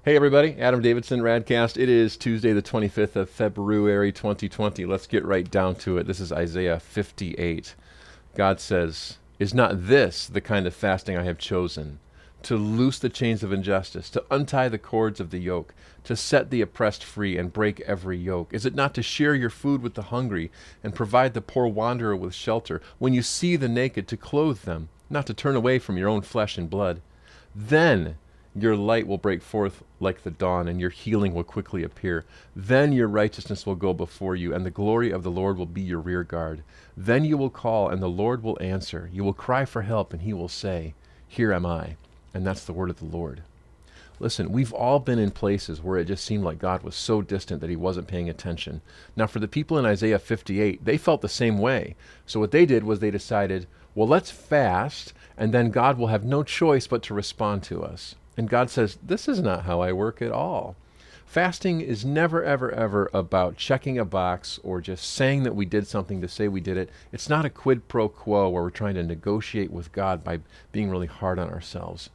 Hey everybody, Adam Davidson, RadCast. It is Tuesday the 25th of February 2020. Let's get right down to it. This is Isaiah 58. God says, "Is not this the kind of fasting I have chosen? To loose the chains of injustice, to untie the cords of the yoke, to set the oppressed free and break every yoke? Is it not to share your food with the hungry and provide the poor wanderer with shelter? When you see the naked, to clothe them, not to turn away from your own flesh and blood? Then your light will break forth like the dawn, and your healing will quickly appear. Then your righteousness will go before you, and the glory of the Lord will be your rear guard. Then you will call, and the Lord will answer. You will cry for help, and he will say, 'Here am I.'" And that's the word of the Lord. Listen, we've all been in places where it just seemed like God was so distant that he wasn't paying attention. Now, for the people in Isaiah 58, they felt the same way. So what they did was they decided, well, let's fast, and then God will have no choice but to respond to us. And God says, this is not how I work at all. Fasting is never, ever, ever about checking a box or just saying that we did something to say we did it. It's not a quid pro quo where we're trying to negotiate with God by being really hard on ourselves.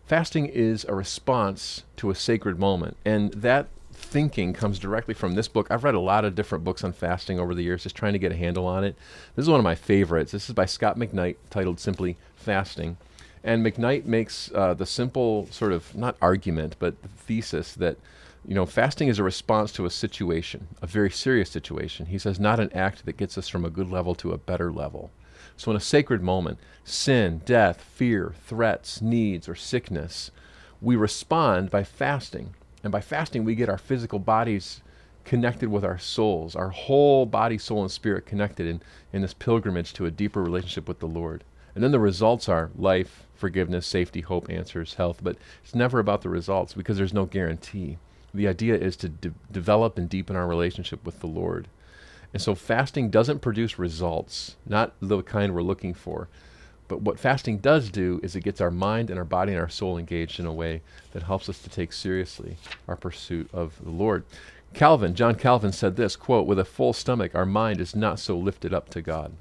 Fasting is a response to a sacred moment, and that thinking comes directly from this book. I've read a lot of different books on fasting over the years, just trying to get a handle on it. This is one of my favorites. This is by Scott McKnight, titled simply Fasting. And McKnight makes the simple sort of, not argument, but the thesis that, fasting is a response to a situation, a very serious situation. He says, not an act that gets us from a good level to a better level. So in a sacred moment, sin, death, fear, threats, needs, or sickness, we respond by fasting. And by fasting, we get our physical bodies connected with our souls, our whole body, soul, and spirit connected in this pilgrimage to a deeper relationship with the Lord. And then the results are life, forgiveness, safety, hope, answers, health. But it's never about the results because there's no guarantee. The idea is to develop and deepen our relationship with the Lord. And so fasting doesn't produce results, not the kind we're looking for. But what fasting does do is it gets our mind and our body and our soul engaged in a way that helps us to take seriously our pursuit of the Lord. John Calvin said this, quote, "With a full stomach, our mind is not so lifted up to God."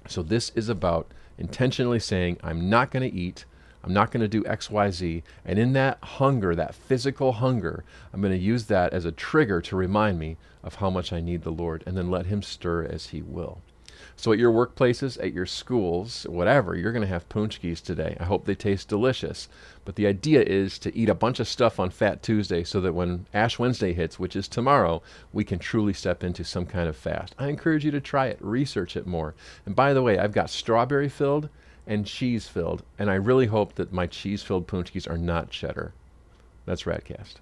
So this is about intentionally saying, I'm not going to eat, I'm not going to do X, Y, Z. And in that hunger, that physical hunger, I'm going to use that as a trigger to remind me of how much I need the Lord, and then let him stir as he will. So at your workplaces, at your schools, whatever, you're going to have punchkis today. I hope they taste delicious. But the idea is to eat a bunch of stuff on Fat Tuesday so that when Ash Wednesday hits, which is tomorrow, we can truly step into some kind of fast. I encourage you to try it, research it more. And by the way, I've got strawberry filled and cheese filled, and I really hope that my cheese filled punchkis are not cheddar. That's RadCast.